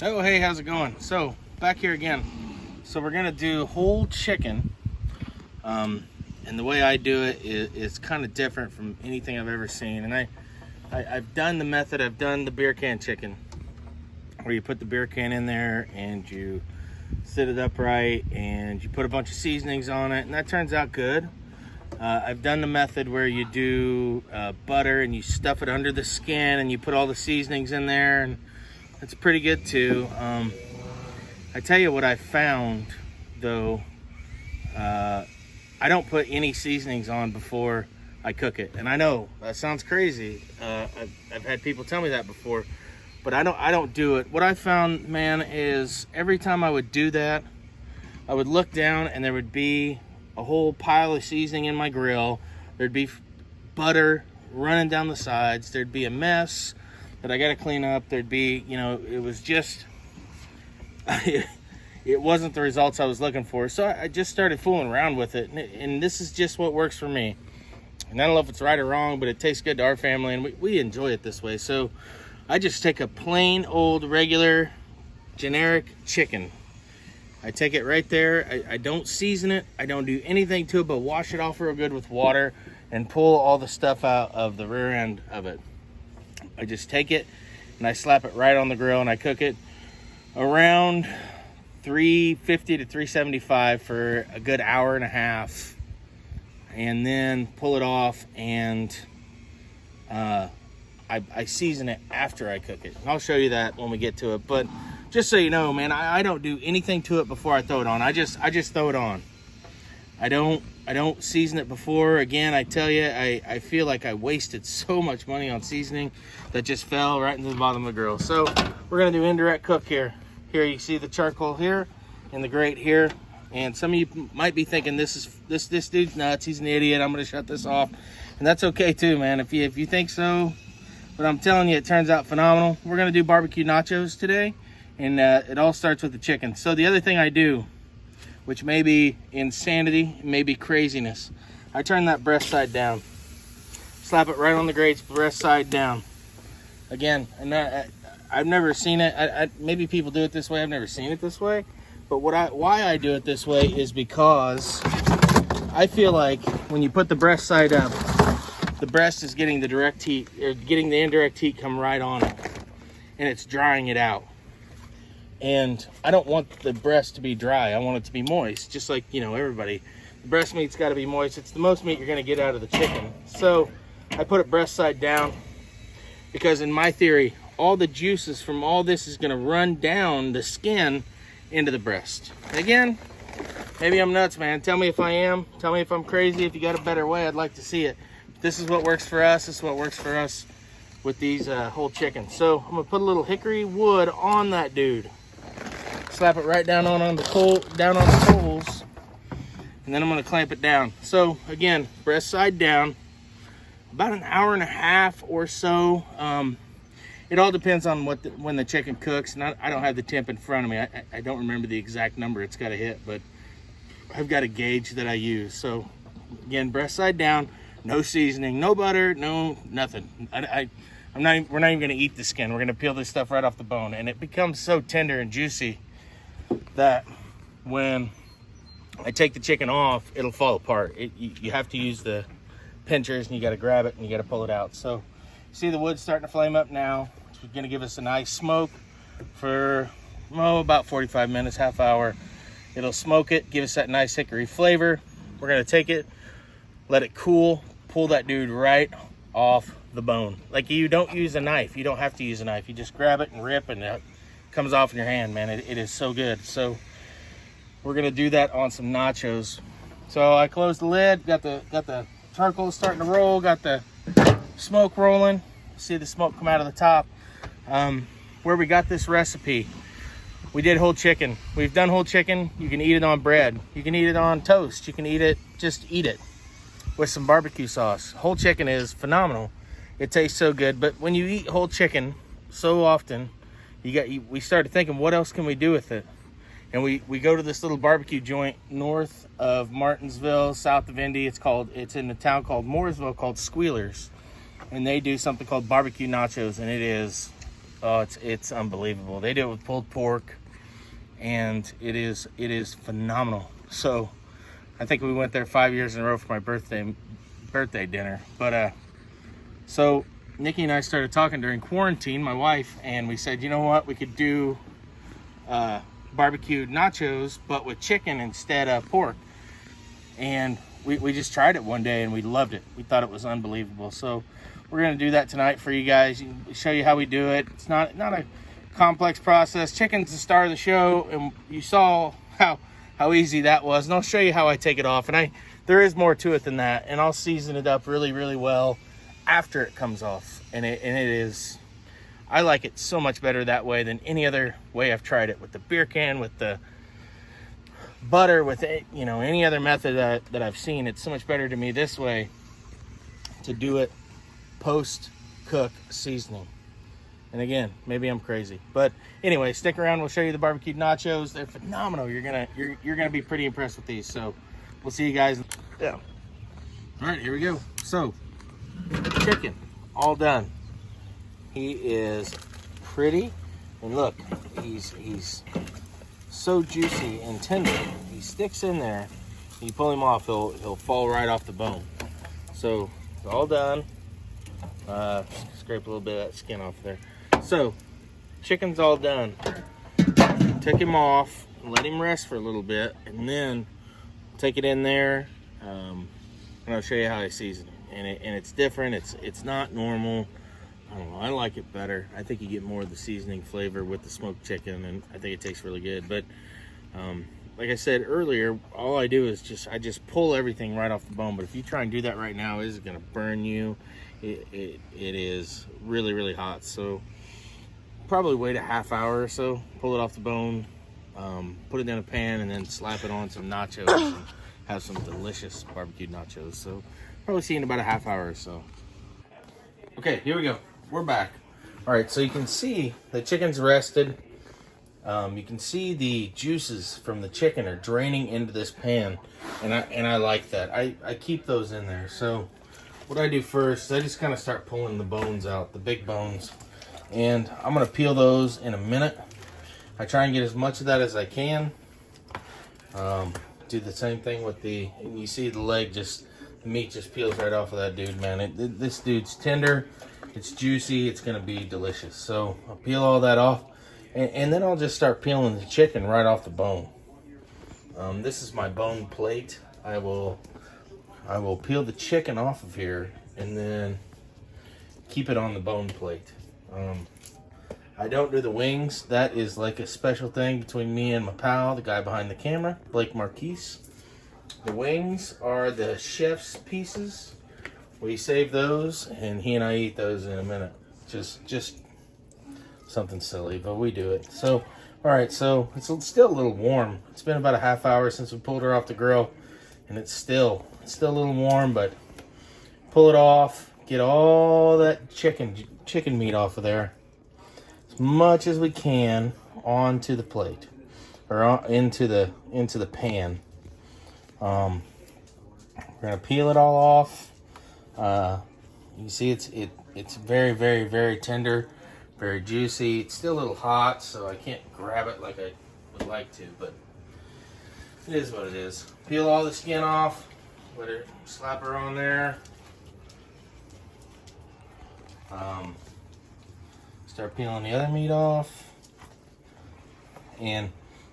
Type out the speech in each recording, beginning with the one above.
Oh, hey, how's it going? So, back here again. So we're gonna do whole chicken. And the way I do it is kind of different from anything I've ever seen. And I've done the method, I've done the beer can chicken, where you put the beer can in there and you sit it upright and you put a bunch of seasonings on it, and that turns out good. I've done the method where you do butter and you stuff it under the skin and you put all the seasonings in there, and it's pretty good too. I tell you what I found though, I don't put any seasonings on before I cook it. And I know that sounds crazy. I've had people tell me that before, but I don't do it. What I found, man, is every time I would do that, I would look down and there would be a whole pile of seasoning in my grill. There'd be butter running down the sides. There'd be a mess that I got to clean up. There'd be, it was just, it wasn't the results I was looking for. So I just started fooling around with it. And this is just what works for me. And I don't know if it's right or wrong, but it tastes good to our family, and we enjoy it this way. So I just take a plain old regular generic chicken. I take it right there. I don't season it. I don't do anything to it but wash it off real good with water and pull all the stuff out of the rear end of it. I just take it and I slap it right on the grill, and I cook it around 350 to 375 for a good hour and a half, and then pull it off, and I season it after I cook it. And I'll show you that when we get to it. But just so you know, man, I don't do anything to it before I throw it on. I just throw it on. I don't season it before. Again, I tell you, I feel like I wasted so much money on seasoning that just fell right into the bottom of the grill. So we're gonna do indirect cook here. Here you see the charcoal here and the grate here. And some of you might be thinking this dude's nuts, he's an idiot, I'm gonna shut this off. And that's okay too, man, if you think so. But I'm telling you, it turns out phenomenal. We're gonna do barbecue nachos today, and it all starts with the chicken. So the other thing I do, which may be insanity, may be craziness, I turn that breast side down. Slap it right on the grates, breast side down. Again, and I've never seen it. Maybe people do it this way. I've never seen it this way. But why I do it this way is because I feel like when you put the breast side up, the breast is getting the direct heat, or getting the indirect heat come right on it, and it's drying it out. And I don't want the breast to be dry. I want it to be moist, just like, everybody. The breast meat's got to be moist. It's the most meat you're going to get out of the chicken. So I put it breast side down because, in my theory, all the juices from all this is going to run down the skin into the breast. Again, maybe I'm nuts, man. Tell me if I am. Tell me if I'm crazy. If you got a better way, I'd like to see it. This is what works for us. This is what works for us with these whole chickens. So I'm gonna put a little hickory wood on that dude. Slap it right down on the coals, and then I'm gonna clamp it down. So again, breast side down, about an hour and a half or so. It all depends on when the chicken cooks, and I don't have the temp in front of me. I don't remember the exact number it's got to hit, but I've got a gauge that I use. So again, breast side down, no seasoning, no butter, no nothing. We're not even going to eat the skin. We're going to peel this stuff right off the bone, and it becomes so tender and juicy that when I take the chicken off, it'll fall apart. You have to use the pinchers, and you got to grab it and you got to pull it out. So see the wood starting to flame up now. It's going to give us a nice smoke for about 45 minutes, half hour. It'll smoke it, give us that nice hickory flavor. We're going to take it, let it cool, pull that dude right off the bone. Like, you don't use a knife. You don't have to use a knife. You just grab it and rip, and it comes off in your hand, man. It is so good. So we're going to do that on some nachos. So I closed the lid, got the charcoal starting to roll, got the smoke rolling. See the smoke come out of the top. Where we got this recipe, we did whole chicken. We've done whole chicken. You can eat it on bread. You can eat it on toast. You can eat it with some barbecue sauce. Whole chicken is phenomenal. It tastes so good. But when you eat whole chicken so often, we started thinking, what else can we do with it? And we go to this little barbecue joint north of Martinsville, south of Indy. It's in a town called Mooresville, called Squealers. And they do something called barbecue nachos, and it is Oh, it's unbelievable. They do it with pulled pork, and it is phenomenal. So I think we went there 5 years in a row for my birthday dinner. But so Nikki and I started talking during quarantine, my wife, and we said, you know what, we could do barbecued nachos, but with chicken instead of pork. And we just tried it one day and we loved it. We thought it was unbelievable. So we're gonna do that tonight for you guys. Show you how we do it. It's not a complex process. Chicken's the star of the show, and you saw how easy that was. And I'll show you how I take it off. And there is more to it than that. And I'll season it up really, really well after it comes off. And it is, I like it so much better that way than any other way I've tried it, with the beer can, with the butter, with it, any other method that I've seen. It's so much better to me this way, to do it post cook seasoning. And again, maybe I'm crazy, but anyway, stick around. We'll show you the barbecued nachos. They're phenomenal. You're gonna be pretty impressed with these. So we'll see you guys. Yeah. All right, here we go. So chicken all done. He is pretty, and look, he's so juicy and tender. He sticks in there. You pull him off, he'll fall right off the bone. So it's all done. Scrape a little bit of that skin off there. So chicken's all done. Take him off, let him rest for a little bit, and then take it in there, and I'll show you how I season it. And it's different. It's not normal. I don't know, I like it better. I think you get more of the seasoning flavor with the smoked chicken, and I think it tastes really good. But like I said earlier, all I do is I just pull everything right off the bone. But if you try and do that right now, it is going to burn you. It is really, really hot. So probably wait a half hour or so, pull it off the bone, put it in a pan, and then slap it on some nachos and have some delicious barbecued nachos. So probably see in about a half hour or so. Okay, here we go. We're back. All right, so you can see the chicken's rested. You can see the juices from the chicken are draining into this pan, and I like that. I keep those in there. So what I do first, I just kind of start pulling the bones out, the big bones, and I'm gonna peel those in a minute. I try and get as much of that as I can. Do the same thing with and you see the leg, the meat just peels right off of that dude, man. This dude's tender, it's juicy, it's gonna be delicious. So I'll peel all that off, and then I'll just start peeling the chicken right off the bone. This is my bone plate. I will peel the chicken off of here and then keep it on the bone plate. I don't do the wings. That is like a special thing between me and my pal, the guy behind the camera, Blake Marquise. The wings are the chef's pieces. We save those, and he and I eat those in a minute. Just something silly, but we do it. So, all right, so it's still a little warm. It's been about a half hour since we pulled her off the grill, and it's still a little warm, but pull it off, get all that chicken meat off of there, as much as we can, onto the plate, or into the pan. We're gonna peel it all off. You see it's very, very, very tender, very juicy. It's still a little hot, so I can't grab it like I would like to, but it is what it is. Peel all the skin off, slap her on there. Start peeling the other meat off. And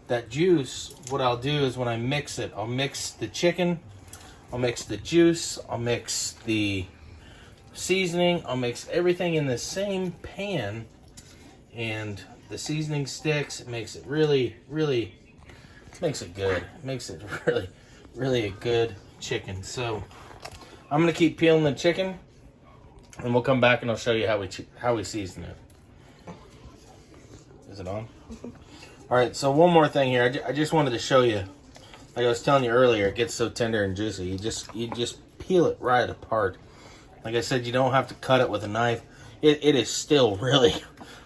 that juice, what I'll do is when I mix it, I'll mix the chicken, I'll mix the juice, I'll mix the seasoning, I'll mix everything in the same pan, and the seasoning sticks. It makes it really, really, makes it good. It makes it really, really a good chicken. So I'm gonna keep peeling the chicken, and we'll come back and I'll show you how we season it. Is it on? All right, so one more thing here. I just wanted to show you, like I was telling you earlier, it gets so tender and juicy. You just peel it right apart. Like I said, you don't have to cut it with a knife. It is still really,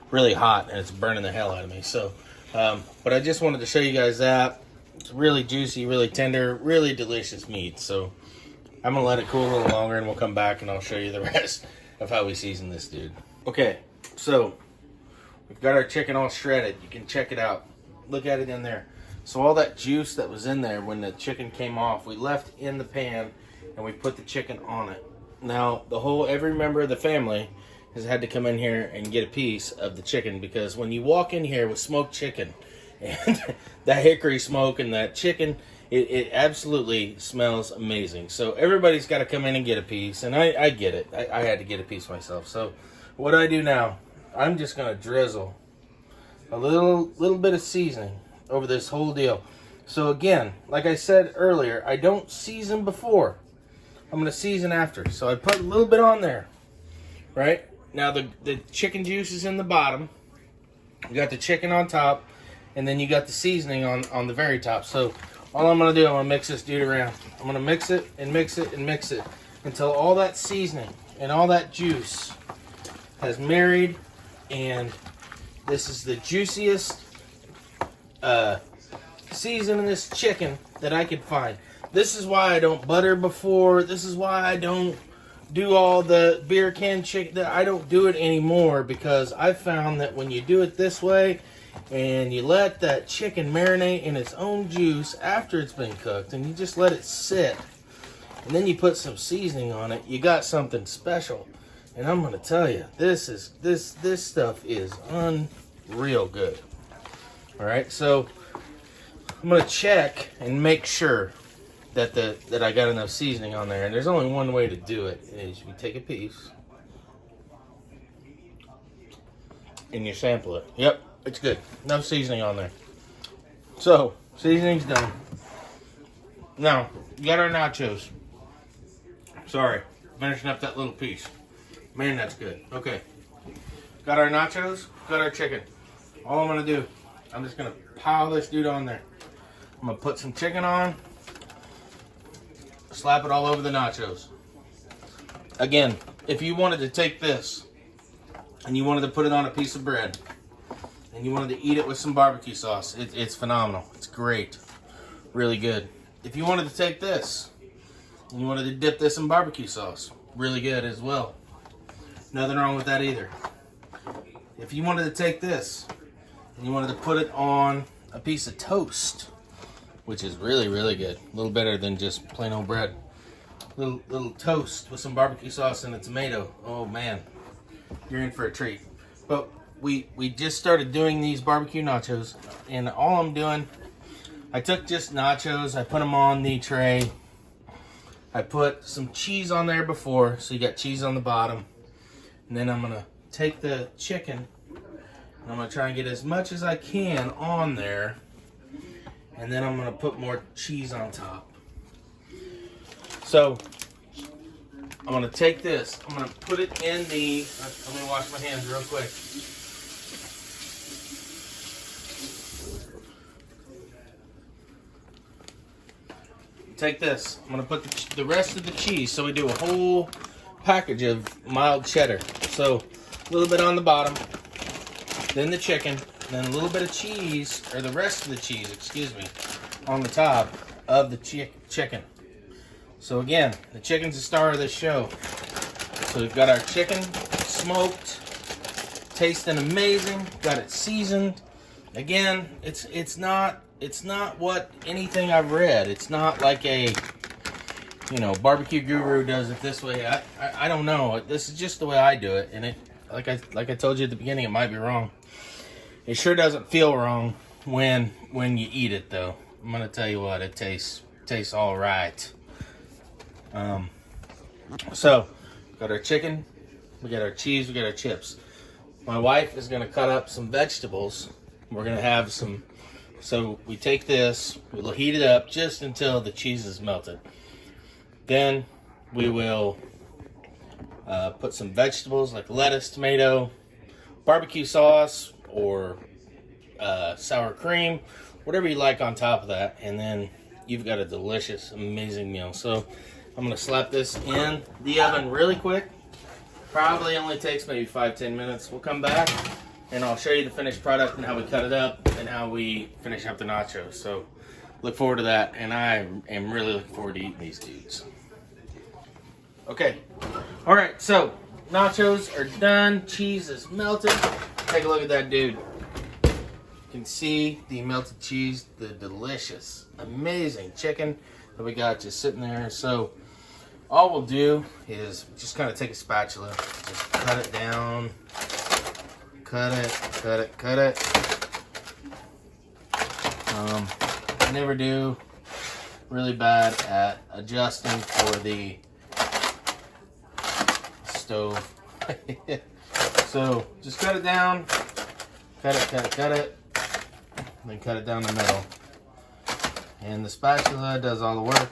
really hot, and it's burning the hell out of me. So, but I just wanted to show you guys that. It's really juicy, really tender, really delicious meat. So I'm gonna let it cool a little longer, and we'll come back and I'll show you the rest of how we season this dude. Okay, so We've got our chicken all shredded. You can check it out. Look at it in there. So all that juice that was in there when the chicken came off, we left in the pan and we put the chicken on it. Now, every member of the family has had to come in here and get a piece of the chicken, because when you walk in here with smoked chicken and that hickory smoke and that chicken, it absolutely smells amazing. So everybody's got to come in and get a piece, and I get it. I had to get a piece myself. So what I do now, I'm just going to drizzle a little bit of seasoning over this whole deal. So again, like I said earlier, I don't season before. I'm going to season after. So I put a little bit on there, right? Now the chicken juice is in the bottom. You got the chicken on top, and then you got the seasoning on the very top. So all I'm going to do, I'm going to mix this dude around. I'm going to mix it and mix it and mix it until all that seasoning and all that juice has married, and this is the juiciest season in this chicken that I could find. This is why I don't butter before. This is why I don't do all the beer can chicken. I don't do it anymore, because I found that when you do it this way and you let that chicken marinate in its own juice after it's been cooked, and you just let it sit, and then you put some seasoning on it, you got something special. And I'm gonna tell you, this stuff is unreal good. All right, so I'm gonna check and make sure that I got enough seasoning on there. And there's only one way to do it, is you take a piece and you sample it. Yep, it's good. Enough seasoning on there. So, seasoning's done. Now, we got our nachos. Sorry, finishing up that little piece. Man, that's good. Okay. Got our nachos, got our chicken. All I'm gonna do, I'm just gonna pile this dude on there. I'm gonna put some chicken on, slap it all over the nachos. Again, if you wanted to take this and you wanted to put it on a piece of bread and you wanted to eat it with some barbecue sauce, it's phenomenal. It's great. Really good. If you wanted to take this and you wanted to dip this in barbecue sauce, really good as well. Nothing wrong with that either. If you wanted to take this and you wanted to put it on a piece of toast, which is really, really good. A little better than just plain old bread. Little toast with some barbecue sauce and a tomato. Oh man, you're in for a treat. But we just started doing these barbecue nachos, and all I'm doing, I took just nachos, I put them on the tray. I put some cheese on there before, so you got cheese on the bottom. And then I'm gonna take the chicken, and I'm gonna try and get as much as I can on there. And then I'm gonna put more cheese on top. So I'm gonna take this, I'm gonna put it in the, let me wash my hands real quick. Take this, I'm gonna put the rest of the cheese, so we do a whole package of mild cheddar. So a little bit on the bottom, then the chicken, then a little bit of cheese, or the rest of the cheese, excuse me, on the top of the chicken. So again, the chicken's the star of this show. So we've got our chicken smoked, tasting amazing, got it seasoned. Again, it's not what anything I've read. It's not like a, barbecue guru does it this way. I don't know. This is just the way I do it, and it, like I told you at the beginning, it might be wrong. It sure doesn't feel wrong when you eat it, though. I'm gonna tell you what, it tastes all right. So got our chicken, we got our cheese, we got our chips. My wife is gonna cut up some vegetables. We're gonna have some. So we take this, we'll heat it up just until the cheese is melted. Then we will put some vegetables like lettuce, tomato, barbecue sauce, or sour cream, whatever you like on top of that, and then you've got a delicious, amazing meal. So I'm gonna slap this in the oven really quick. Probably only takes maybe 5-10 minutes. We'll come back and I'll show you the finished product and how we cut it up and how we finish up the nachos. So look forward to that, and I am really looking forward to eating these dudes. Okay, all right, so nachos are done, cheese is melted. Take a look at that dude. You can see the melted cheese, the delicious, amazing chicken that we got just sitting there. So all we'll do is just kind of take a spatula, just cut it down, cut it. I never do really bad at adjusting for the stove. So just cut it down, cut it, and then cut it down the middle. And the spatula does all the work.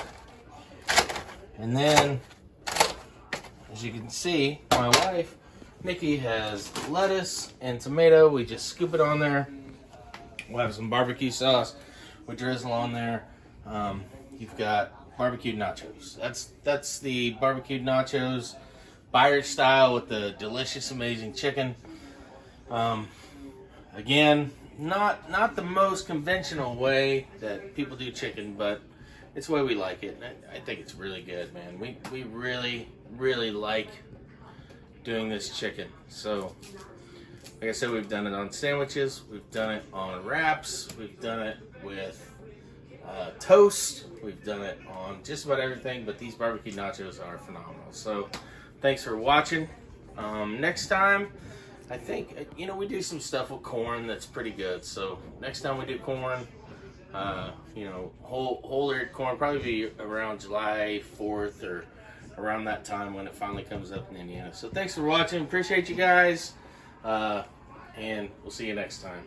And then, as you can see, my wife, Nikki, has lettuce and tomato. We just scoop it on there. We'll have some barbecue sauce. We drizzle on there. You've got barbecued nachos. That's the barbecued nachos, Byers style, with the delicious, amazing chicken. Again, not the most conventional way that people do chicken, but it's the way we like it. I think it's really good, man. We really like doing this chicken. So, like I said, we've done it on sandwiches, we've done it on wraps, we've done it with toast, we've done it on just about everything, but these barbecue nachos are phenomenal. So, thanks for watching. Next time, I think, we do some stuff with corn that's pretty good. So, next time we do corn, whole eared corn, probably be around July 4th or around that time when it finally comes up in Indiana. So thanks for watching. Appreciate you guys. And we'll see you next time.